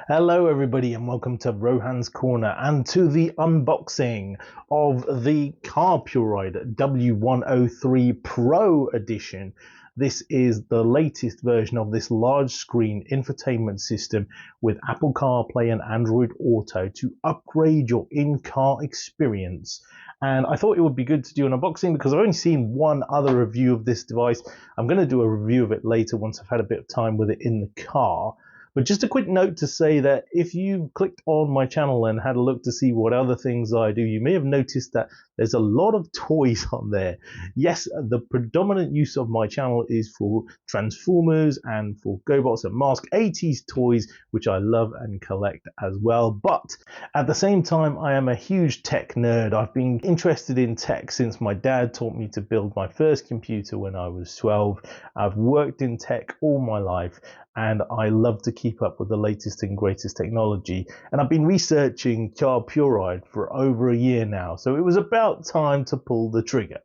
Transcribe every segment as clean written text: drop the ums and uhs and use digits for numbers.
Hello everybody and welcome to Rohans Corner and to the unboxing of the Carpuride W103 Pro Edition. This is the latest version of this large screen infotainment system with Apple CarPlay and Android Auto to upgrade your in-car experience. And I thought it would be good to do an unboxing because I've only seen one other review of this device. I'm going to do a review of it later once I've had a bit of time with it in the car. But just a quick note to say that if you clicked on my channel and had a look to see what other things I do, you may have noticed that there's a lot of toys on there. Yes, the predominant use of my channel is for Transformers and for GoBots and Mask 80s toys, which I love and collect as well. But at the same time, I am a huge tech nerd. I've been interested in tech since my dad taught me to build my first computer when I was 12. I've worked in tech all my life, and I love to keep up with the latest and greatest technology. And I've been researching Carpuride for over a year now, so it was about time to pull the trigger.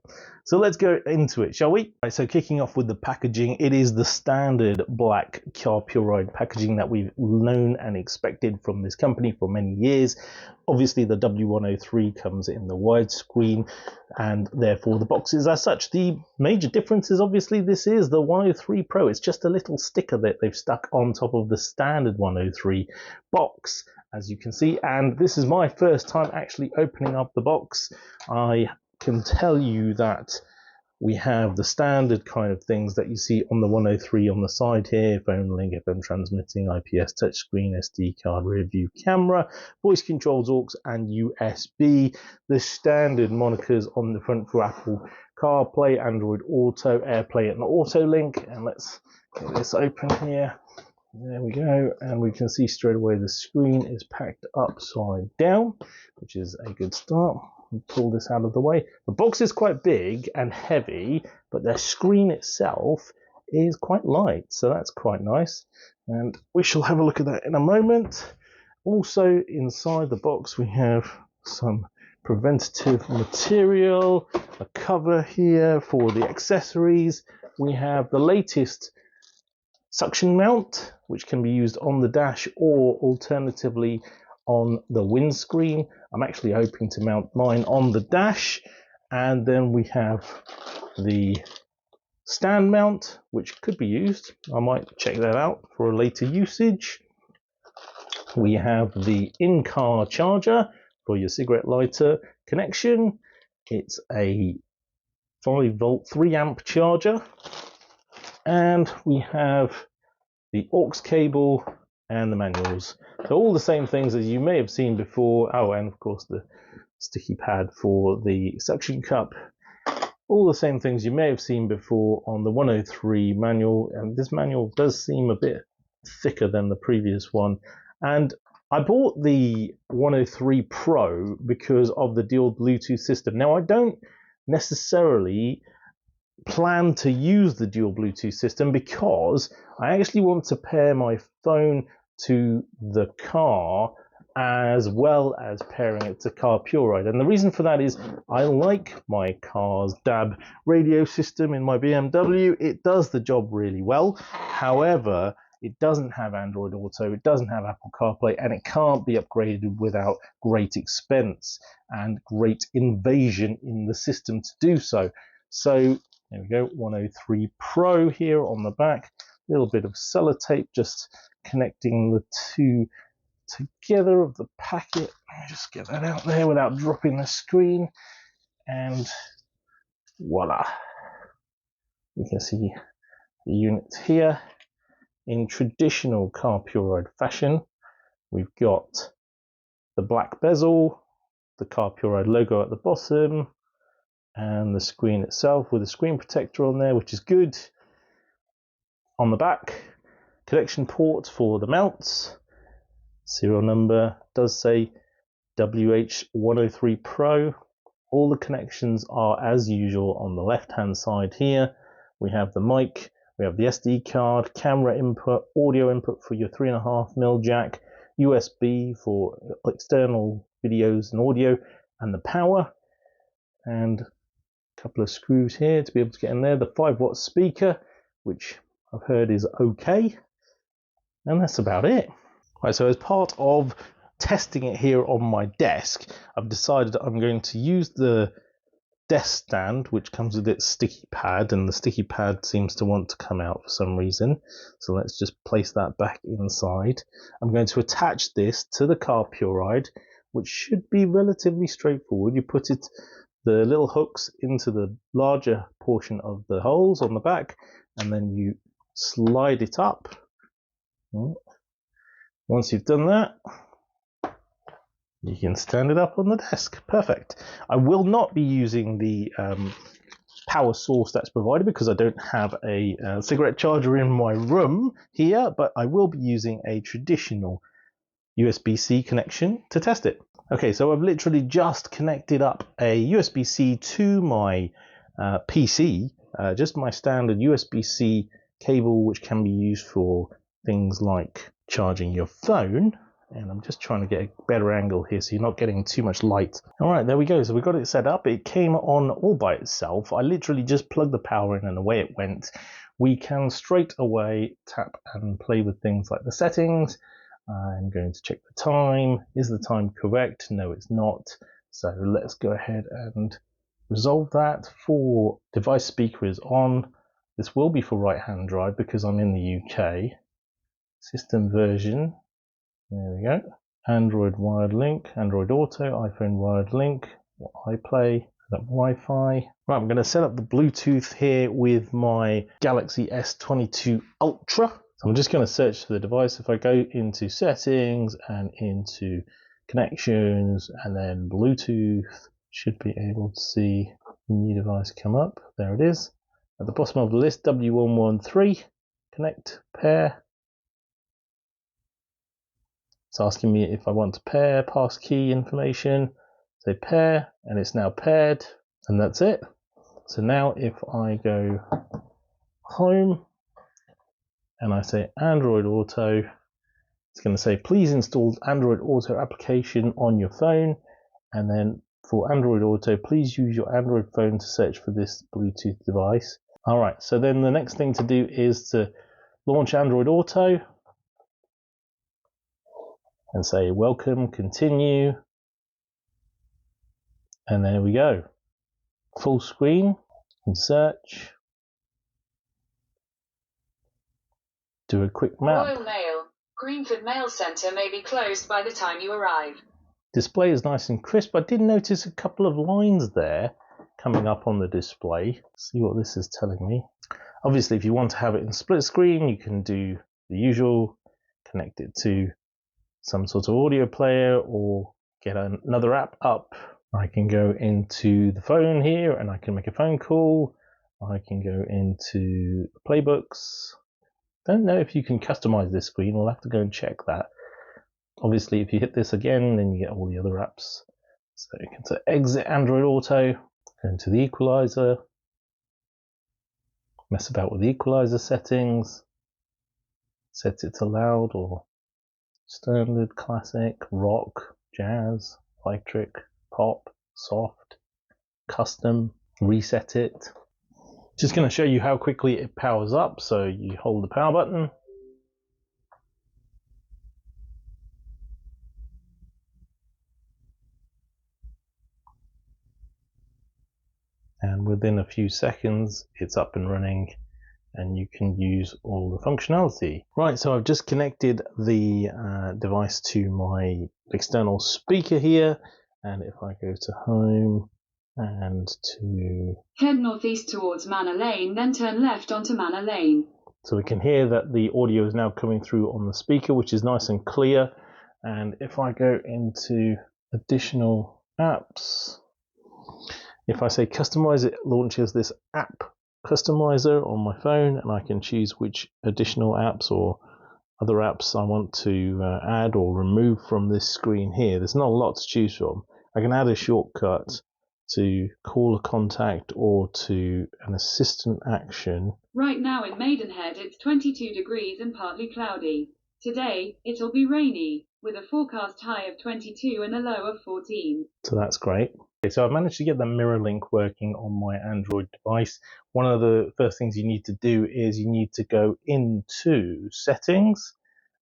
So let's go into it, shall we? Right, so kicking off with the packaging, it is the standard black Carpuride packaging that we've known and expected from this company for many years. Obviously the W103 comes in the widescreen and therefore the box is as such. The major difference is obviously this is the 103 Pro. It's just a little sticker that they've stuck on top of the standard 103 box, as you can see. And this is my first time actually opening up the box. I can tell you that we have the standard kind of things that you see on the 103 on the side here: phone link, FM transmitting, IPS touchscreen, SD card, rear view camera, voice controls, aux and USB. The standard monikers on the front for Apple CarPlay, Android Auto, AirPlay and Auto Link. And let's get this open here. There we go, and we can see straight away the screen is packed upside down, which is a good start. We'll pull this out of the way. The box is quite big and heavy, but the screen itself is quite light, so that's quite nice. And we shall have a look at that in a moment. Also inside the box we have some preventative material, a cover here for the accessories. We have the latest suction mount, which can be used on the dash or alternatively on the windscreen. I'm actually hoping to mount mine on the dash. And then we have the stand mount, which could be used. I might check that out for a later usage. We have the in-car charger for your cigarette lighter connection. It's a 5-volt 3-amp charger. And we have the aux cable and the manuals. So all the same things as you may have seen before. Oh, and of course the sticky pad for the suction cup. All the same things you may have seen before on the 103 manual. And this manual does seem a bit thicker than the previous one. And I bought the 103 Pro because of the dual Bluetooth system. Now, I don't necessarily plan to use the dual Bluetooth system because I actually want to pair my phone to the car as well as pairing it to Carpuride. And the reason for that is I like my car's DAB radio system in my BMW. It does the job really well. However, it doesn't have Android Auto, it doesn't have Apple CarPlay, and it can't be upgraded without great expense and great invasion in the system to do so. So there we go, 103 Pro here on the back. A little bit of sellotape just connecting the two together of the packet. Let me just get that out there without dropping the screen. And voila. You can see the unit here. In traditional Carpuride fashion, we've got the black bezel, the Carpuride logo at the bottom, and the screen itself with a screen protector on there, which is good. On the back, connection port for the mounts. Serial number does say WH103 Pro. All the connections are as usual on the left hand side here. We have the mic, we have the SD card, camera input, audio input for your 3.5mm jack, USB for external videos and audio, and the power, and couple of screws here to be able to get in there. The 5-watt speaker, which I've heard is okay, and that's about it. Right, so as part of testing it here on my desk, I've decided I'm going to use the desk stand, which comes with its sticky pad, and the sticky pad seems to want to come out for some reason. So let's just place that back inside. I'm going to attach this to the Carpuride, which should be relatively straightforward. You put the little hooks into the larger portion of the holes on the back, and then you slide it up. Once you've done that, you can stand it up on the desk. Perfect. I will not be using the power source that's provided because I don't have a cigarette charger in my room here, but I will be using a traditional USB-C connection to test it. Okay, so I've literally just connected up a USB-C to my PC, just my standard USB-C cable, which can be used for things like charging your phone. And I'm just trying to get a better angle here so you're not getting too much light. All right, there we go. So we got it set up. It came on all by itself. I literally just plugged the power in and away it went. We can straight away tap and play with things like the settings. I'm going to check the time. Is the time correct? No, it's not. So let's go ahead and resolve that. For device speaker is on. This will be for right-hand drive because I'm in the UK. System version. There we go. Android wired link, Android Auto, iPhone wired link, iPlay, Wi-Fi. Right, I'm going to set up the Bluetooth here with my Galaxy S22 Ultra. So I'm just going to search for the device. If I go into settings and into connections and then Bluetooth, should be able to see the new device come up. There it is. At the bottom of the list, W113, connect, pair. It's asking me if I want to pair, passkey information, say pair, and it's now paired, and that's it. So now if I go home and I say Android Auto, it's going to say please install Android Auto application on your phone, and then for Android Auto, please use your Android phone to search for this Bluetooth device. All right, so then the next thing to do is to launch Android Auto and say welcome, continue, and there we go. Full screen and search. Do a quick map. Royal Mail. Greenford Mail Centre may be closed by the time you arrive. Display is nice and crisp. I did notice a couple of lines there coming up on the display. See what this is telling me. Obviously, if you want to have it in split screen, you can do the usual, connect it to some sort of audio player or get another app up. I can go into the phone here and I can make a phone call. I can go into playbooks. Don't know if you can customize this screen. We'll have to go and check that. Obviously, if you hit this again, then you get all the other apps. So you can say exit Android Auto, go into the equalizer, mess about with the equalizer settings, set it to loud or standard, classic, rock, jazz, electric, pop, soft, custom, reset it. Just going to show you how quickly it powers up. So you hold the power button. And within a few seconds, it's up and running and you can use all the functionality. Right, so I've just connected the device to my external speaker here. And if I go to home and to... Head northeast towards Manor Lane, then turn left onto Manor Lane. So we can hear that the audio is now coming through on the speaker, which is nice and clear. And if I go into additional apps, if I say customize, it launches this app customizer on my phone, and I can choose which additional apps or other apps I want to add or remove from this screen here. There's not a lot to choose from. I can add a shortcut to call a contact or to an assistant action. Right now in Maidenhead it's 22 degrees and partly cloudy. Today, it'll be rainy, with a forecast high of 22 and a low of 14. So that's great. Okay, so I've managed to get the mirror link working on my Android device. One of the first things you need to do is you need to go into settings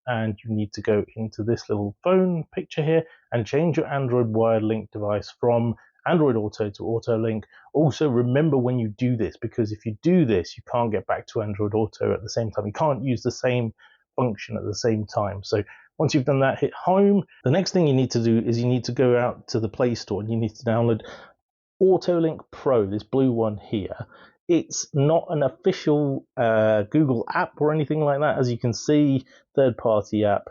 and you need to go into this little phone picture here and change your Android wired link device from Android Auto to Auto Link. Also remember when you do this, because if you do this, you can't get back to Android Auto at the same time. You can't use the same function at the same time. So once you've done that, hit home. The next thing you need to do is you need to go out to the Play Store and you need to download AutoLink Pro, this blue one here. It's not an official Google app or anything like that, as you can see, third-party app.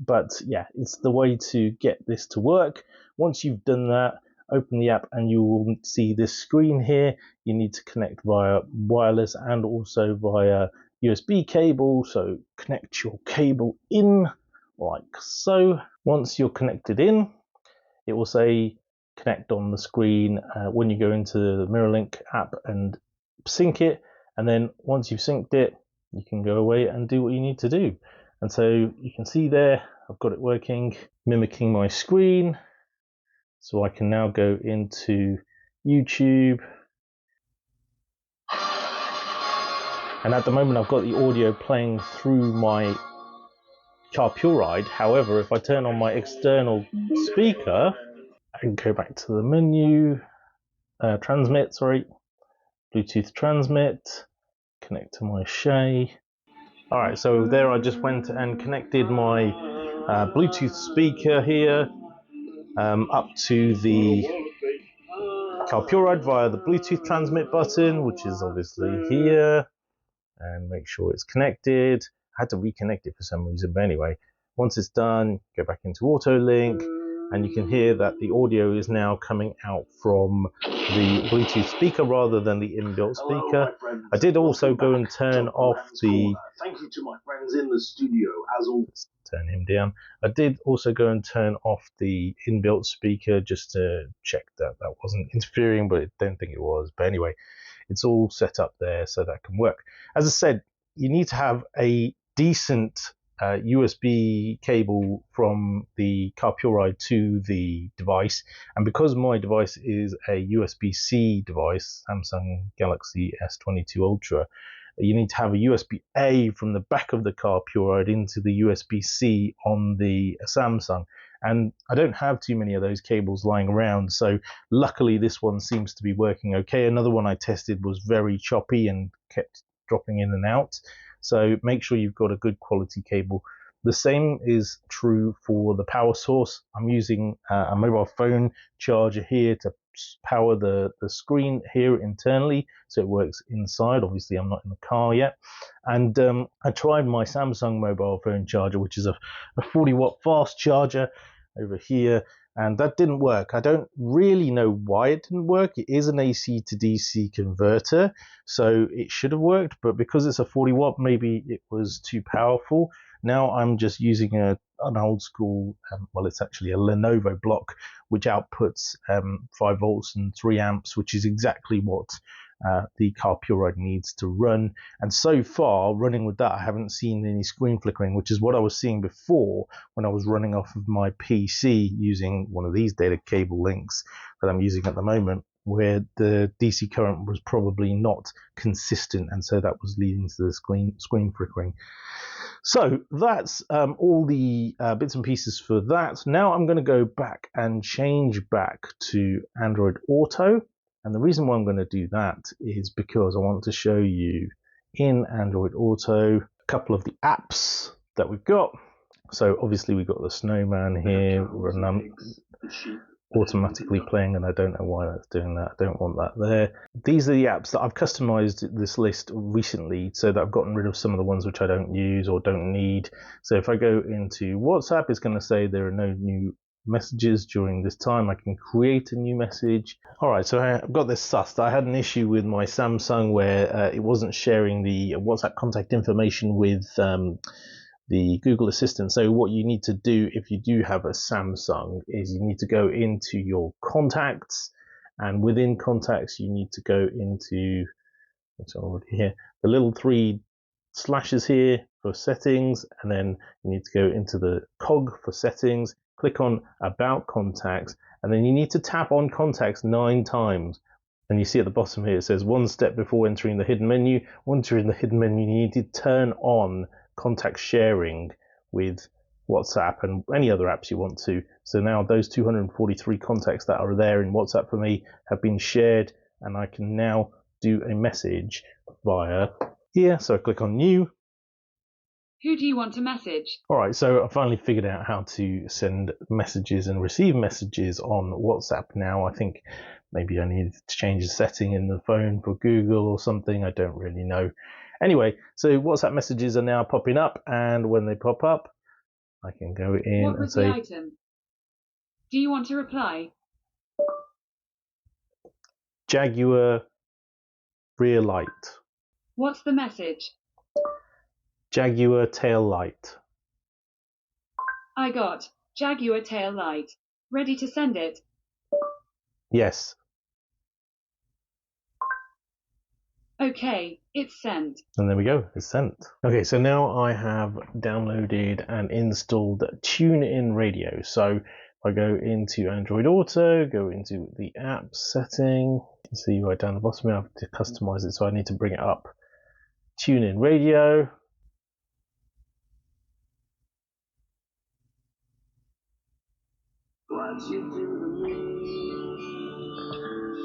But yeah, it's the way to get this to work. Once you've done that, open the app and you will see this screen here. You need to connect via wireless and also via USB cable. So connect your cable in like so. Once you're connected in, it will say connect on the screen when you go into the MirrorLink app and sync it, and then once you've synced it, you can go away and do what you need to do. And so you can see there, I've got it working, mimicking my screen. So I can now go into YouTube, and at the moment I've got the audio playing through my Carpuride. However, if I turn on my external speaker and go back to the menu, transmit, Bluetooth transmit, connect to my Shay. Alright, so there I just went and connected my Bluetooth speaker here up to the Carpuride via the Bluetooth transmit button, which is obviously here, and make sure it's connected. I had to reconnect it for some reason, but anyway, once it's done, go back into AutoLink, and you can hear that the audio is now coming out from the Bluetooth speaker rather than the inbuilt speaker. I did also go and turn off the... Thank you to my friends in the studio, as always. Turn him down. I did also go and turn off the inbuilt speaker just to check that that wasn't interfering, but I don't think it was. But anyway, it's all set up there so that can work. As I said, you need to have a decent USB cable from the Carpuride to the device, and because my device is a USB-C device, Samsung Galaxy S22 Ultra, you need to have a USB-A from the back of the Carpuride into the USB-C on the Samsung, and I don't have too many of those cables lying around, so luckily this one seems to be working okay. Another one I tested was very choppy and kept dropping in and out. So make sure you've got a good quality cable. The same is true for the power source. I'm using a mobile phone charger here to power the screen here internally, so it works inside. Obviously, I'm not in the car yet. And I tried my Samsung mobile phone charger, which is a 40-watt fast charger over here, and that didn't work. I don't really know why it didn't work. It is an AC to DC converter, so it should have worked, but because it's a 40-watt, maybe it was too powerful. Now I'm just using an old school, well, it's actually a Lenovo block, which outputs 5 volts and 3 amps, which is exactly what the Carpuride needs to run. And so far, running with that, I haven't seen any screen flickering, which is what I was seeing before when I was running off of my PC using one of these data cable links that I'm using at the moment, where the DC current was probably not consistent, and so that was leading to the screen flickering. So that's all the bits and pieces for that. Now I'm going to go back and change back to Android Auto. And the reason why I'm going to do that is because I want to show you in Android Auto a couple of the apps that we've got. So obviously we've got the snowman here, automatically playing, and I don't know why that's doing that. I don't want that there. These are the apps that I've customized this list recently, so that I've gotten rid of some of the ones which I don't use or don't need. So if I go into WhatsApp, it's going to say there are no new messages during this time. I can create a new message. Alright, so I've got this sussed. I had an issue with my Samsung where it wasn't sharing the WhatsApp contact information with the Google Assistant. So what you need to do if you do have a Samsung is you need to go into your contacts, and within contacts you need to go into, it's already here, the little 3 slashes here for settings, and then you need to go into the cog for settings, click on about contacts, and then you need to tap on contacts 9 times. And you see at the bottom here it says 1 step before entering the hidden menu. Once you're in the hidden menu, you need to turn on contact sharing with WhatsApp and any other apps you want to. So now those 243 contacts that are there in WhatsApp for me have been shared, and I can now do a message via here. So I click on new. Who do you want to message? Alright, so I finally figured out how to send messages and receive messages on WhatsApp now. I think maybe I needed to change the setting in the phone for Google or something. I don't really know. Anyway, so WhatsApp messages are now popping up, and when they pop up, I can go in What and was say, the item? Do you want to reply? Jaguar rear light. What's the message? Jaguar tail light. I got Jaguar tail light. Ready to send it? Yes. Okay, it's sent. And there we go, it's sent. Okay, so now I have downloaded and installed TuneIn Radio. So I go into Android Auto, go into the app setting. You can see right down the bottom, I have to customize it, so I need to bring it up. TuneIn Radio.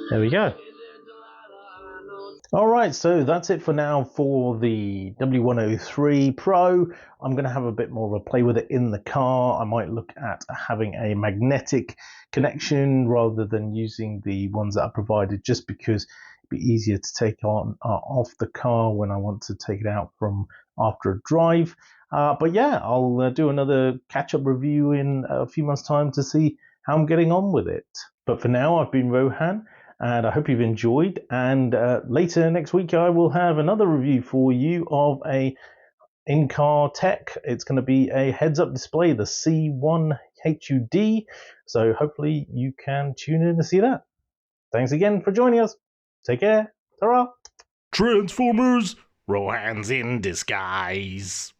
There we go. Alright, so that's it for now for the W103 Pro. I'm going to have a bit more of a play with it in the car. I might look at having a magnetic connection rather than using the ones that are provided, just because it'd be easier to take on off the car when I want to take it out from after a drive. But yeah, I'll do another catch-up review in a few months' time to see how I'm getting on with it. But for now, I've been Rohan, and I hope you've enjoyed. And later next week, I will have another review for you of a in-car tech. It's going to be a heads-up display, the C1 HUD. So hopefully you can tune in to see that. Thanks again for joining us. Take care. Ta-ra. Transformers, Rohans in disguise.